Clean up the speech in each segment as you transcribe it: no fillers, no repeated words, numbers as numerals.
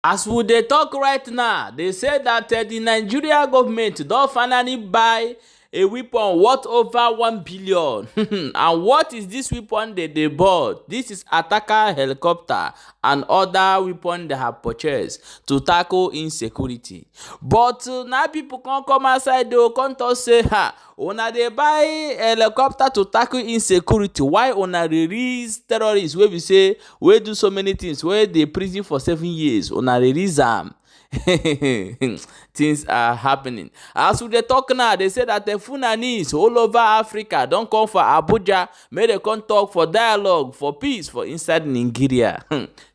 As we dey talk right now, they say that the Nigeria government don finally buy a weapon worth over 1 billion. And what is this weapon they bought? This is attacker helicopter and other weapon they have purchased to tackle insecurity. But now people can't come outside, they will come to say, una dey buy helicopter to tackle insecurity, why una release terrorists wey be say wey do so many things, wey dey prison for 7 years, una release am. Things are happening. As we dey talk now, they say that the Fulanis all over Africa don come for Abuja, make dem come talk for dialogue, for peace for inside Nigeria.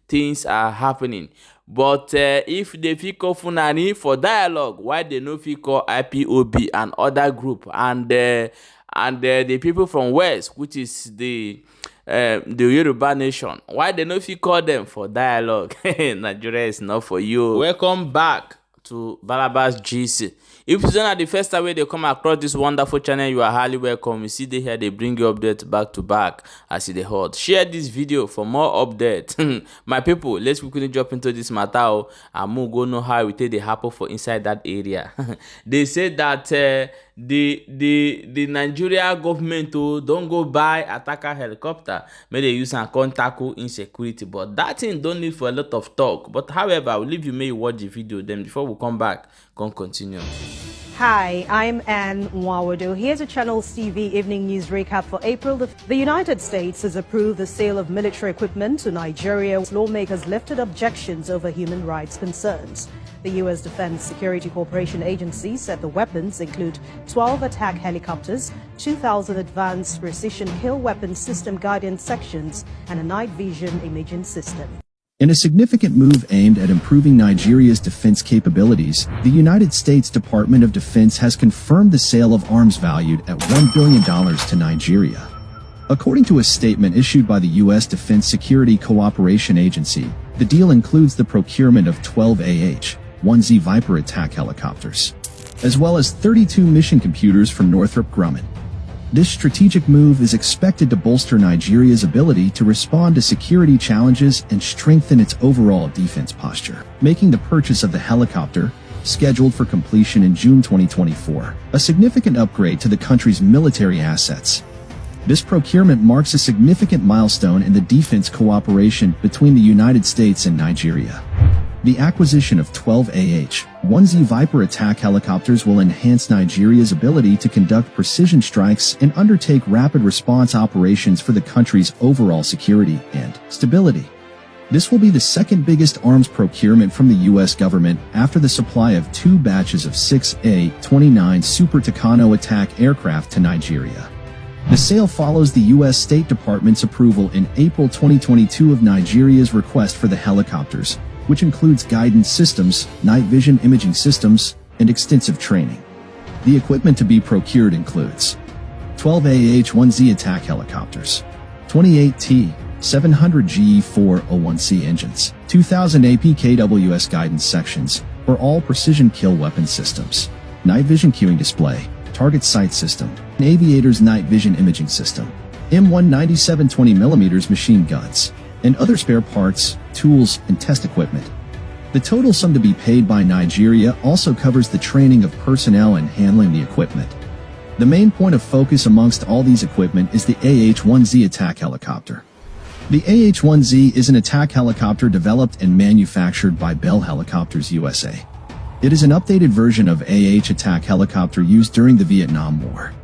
Things are happening. But if they fit call Fuláni for dialogue, why they no fit call IPOB and other group and the people from West, which is the Yoruba nation, why they no fit call them for dialogue? Nigeria is not for you. Welcome back to Balabas GC. If it's not the first time they come across this wonderful channel, you are highly welcome. You see they here, they bring you updates back to back as they hold. Share this video for more updates. My people, let's quickly jump into this matter and we'll go know how it they happen for inside that area. They said that the Nigeria government don't go buy attacker helicopter, may they use and tackle insecurity, but that thing don't need for a lot of talk. But however, I will leave you may watch the video then before we come back continue. Hi, I'm Anne Mwawado. Here's a Channels TV evening news recap for April. The United States has approved the sale of military equipment to Nigeria. Lawmakers lifted objections over human rights concerns. The U.S. Defense Security Corporation Agency said the weapons include 12 attack helicopters, 2,000 advanced precision kill weapon system guidance sections, and a night vision imaging system. In a significant move aimed at improving Nigeria's defense capabilities, the United States Department of Defense has confirmed the sale of arms valued at $1 billion to Nigeria. According to a statement issued by the U.S. Defense Security Cooperation Agency, the deal includes the procurement of 12 AH-1Z Viper attack helicopters, as well as 32 mission computers from Northrop Grumman. This strategic move is expected to bolster Nigeria's ability to respond to security challenges and strengthen its overall defense posture, making the purchase of the helicopter, scheduled for completion in June 2024, a significant upgrade to the country's military assets. This procurement marks a significant milestone in the defense cooperation between the United States and Nigeria. The acquisition of 12 AH-1Z Viper attack helicopters will enhance Nigeria's ability to conduct precision strikes and undertake rapid response operations for the country's overall security and stability. This will be the second biggest arms procurement from the U.S. government after the supply of 2 batches of 6 A-29 Super Tucano attack aircraft to Nigeria. The sale follows the U.S. State Department's approval in April 2022 of Nigeria's request for the helicopters, which includes guidance systems, night vision imaging systems, and extensive training. The equipment to be procured includes 12 AH-1Z attack helicopters, 28 T-700GE-401C engines, 2,000 APKWS guidance sections for all precision kill weapon systems, night vision cueing display, target sight system, an aviator's night vision imaging system, M1 97 20mm machine guns, and other spare parts, tools, and test equipment. The total sum to be paid by Nigeria also covers the training of personnel and handling the equipment. The main point of focus amongst all these equipment is the AH-1Z attack helicopter. The AH-1Z is an attack helicopter developed and manufactured by Bell Helicopters USA. It is an updated version of AH attack helicopter used during the Vietnam War.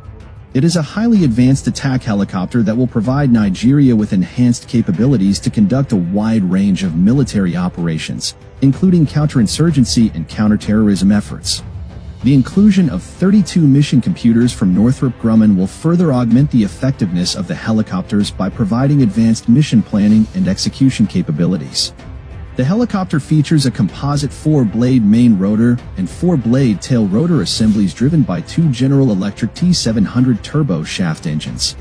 It is a highly advanced attack helicopter that will provide Nigeria with enhanced capabilities to conduct a wide range of military operations, including counterinsurgency and counterterrorism efforts. The inclusion of 32 mission computers from Northrop Grumman will further augment the effectiveness of the helicopters by providing advanced mission planning and execution capabilities. The helicopter features a composite 4-blade main rotor and 4-blade tail rotor assemblies driven by 2 General Electric T700 turbo shaft engines.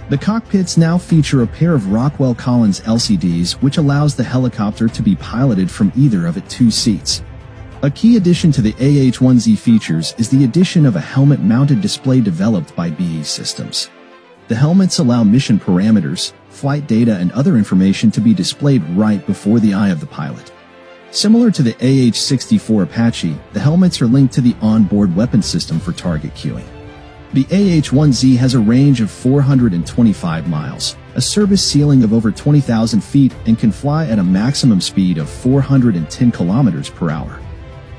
The cockpits now feature a pair of Rockwell Collins LCDs, which allows the helicopter to be piloted from either of its 2 seats. A key addition to the AH-1Z features is the addition of a helmet-mounted display developed by BE Systems. The helmets allow mission parameters, flight data, and other information to be displayed right before the eye of the pilot. Similar to the AH-64 Apache, the helmets are linked to the onboard weapon system for target cueing. The AH-1Z has a range of 425 miles, a service ceiling of over 20,000 feet, and can fly at a maximum speed of 410 kilometers per hour.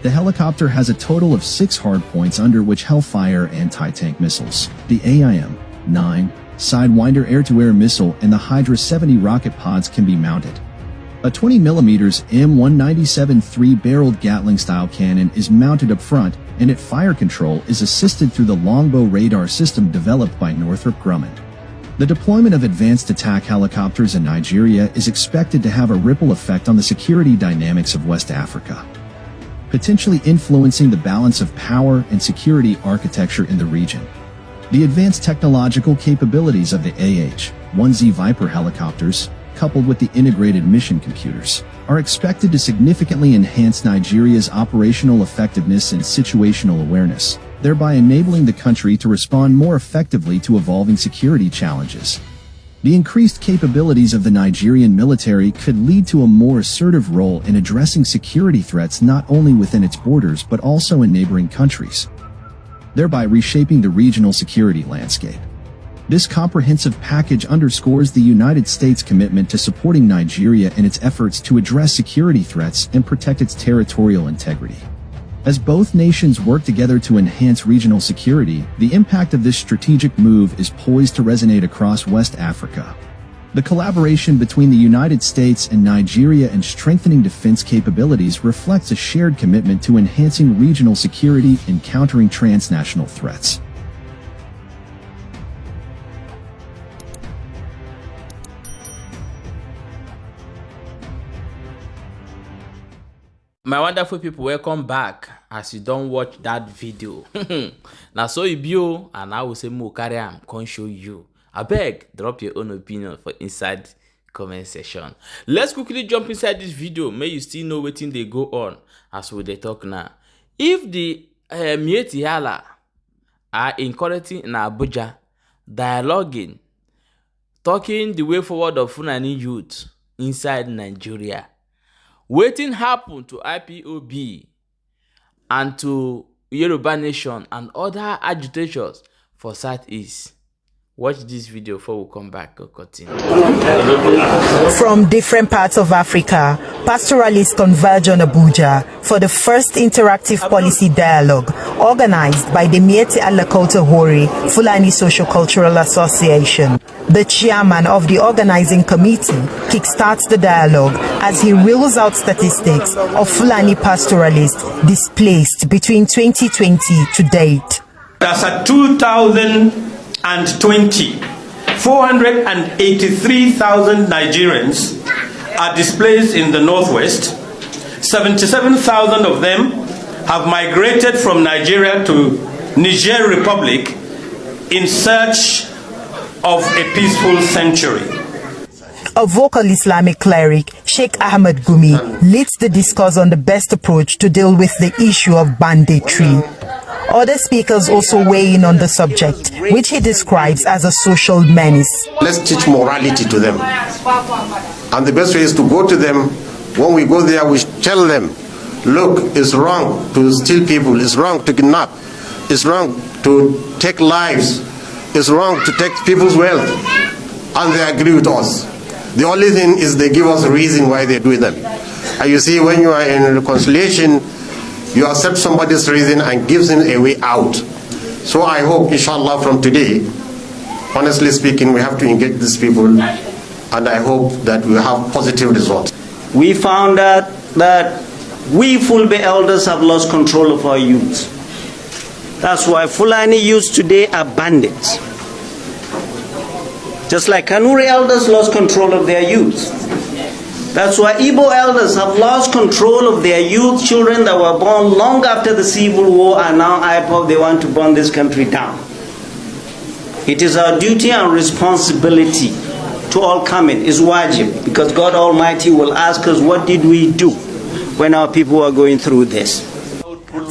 The helicopter has a total of 6 hardpoints under which Hellfire anti-tank missiles, the AIM-9 Sidewinder air-to-air missile, and the Hydra 70 rocket pods can be mounted. A 20mm M197 3-barreled Gatling-style cannon is mounted up front, and its fire control is assisted through the longbow radar system developed by Northrop Grumman. The deployment of advanced attack helicopters in Nigeria is expected to have a ripple effect on the security dynamics of West Africa, potentially influencing the balance of power and security architecture in the region. The advanced technological capabilities of the AH-1Z Viper helicopters, coupled with the integrated mission computers, are expected to significantly enhance Nigeria's operational effectiveness and situational awareness, thereby enabling the country to respond more effectively to evolving security challenges. The increased capabilities of the Nigerian military could lead to a more assertive role in addressing security threats not only within its borders but also in neighboring countries, thereby reshaping the regional security landscape. This comprehensive package underscores the United States' commitment to supporting Nigeria in its efforts to address security threats and protect its territorial integrity. As both nations work together to enhance regional security, the impact of this strategic move is poised to resonate across West Africa. The collaboration between the United States and Nigeria in strengthening defense capabilities reflects a shared commitment to enhancing regional security and countering transnational threats. My wonderful people, welcome back. As you don't watch that video, now so you view, and I will say more carry am can show you. I beg, drop your own opinion for inside comment section. Let's quickly jump inside this video. May you still know what thing they go on as we they talk now. If the Mieti Hala are encouraging in Abuja, dialoguing, talking the way forward of Fuláni youth inside Nigeria, waiting happen to IPOB and to Yoruba Nation and other agitators for Southeast. Watch this video before we come back or continue. From different parts of Africa, pastoralists converge on Abuja for the first interactive policy dialogue organized by the Mieti Alakoto Hori Fuláni Socio-Cultural Association. The chairman of the organizing committee kickstarts the dialogue as he reels out statistics of Fuláni pastoralists displaced between 2020 to date. As at 2020, 483,000 Nigerians are displaced in the Northwest. 77,000 of them have migrated from Nigeria to Niger Republic in search of a peaceful sanctuary. A vocal Islamic cleric, Sheikh Ahmed Gumi, leads the discourse on the best approach to deal with the issue of banditry. Other speakers also weigh in on the subject, which he describes as a social menace. Let's teach morality to them. And the best way is to go to them. When we go there, we tell them, look, it's wrong to steal people, it's wrong to kidnap, it's wrong to take lives, it's wrong to take people's wealth. And they agree with us. The only thing is they give us a reason why they do them. And you see, when you are in reconciliation, you accept somebody's reason and gives him a way out. So I hope, inshallah, from today, honestly speaking, we have to engage these people, and I hope that we have positive results. We found out that we Fulbe elders have lost control of our youth. That's why Fuláni youths today are bandits. Just like Kanuri elders lost control of their youth. That's why Igbo elders have lost control of their youth. Children that were born long after the Civil War are now IPOB. They want to burn this country down. It is our duty and responsibility to all come in. It's wajib, because God Almighty will ask us, what did we do when our people were going through this?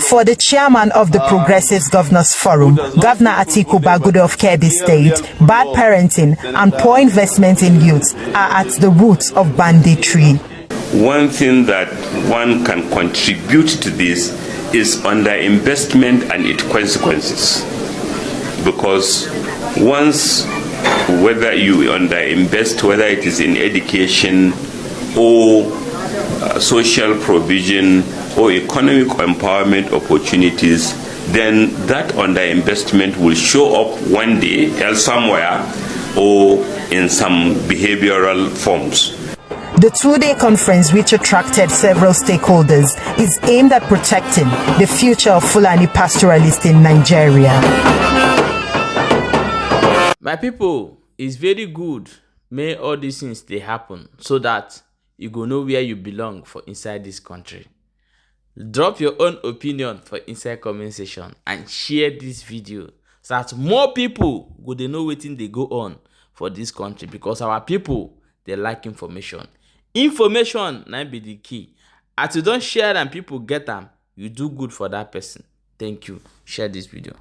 For the chairman of the Progressives Governors Forum, Governor Atiku Bagudo of Kebbi State, bad parenting and poor investment in youth are at the roots of banditry. one thing that one can contribute to this is underinvestment and its consequences. Because once, whether you underinvest, whether it is in education or social provision or economic empowerment opportunities, then that underinvestment will show up one day somewhere or in some behavioral forms. The two-day conference, which attracted several stakeholders, is aimed at protecting the future of Fulani pastoralists in Nigeria. My people, it's very good may all these things they happen so that you go know where you belong for inside this country. Drop your own opinion for inside comment section and share this video so that more people go they know wetin they go on for this country, because our people they like information. Information na be the key. As you don't share and people get them, you do good for that person. Thank you. Share this video.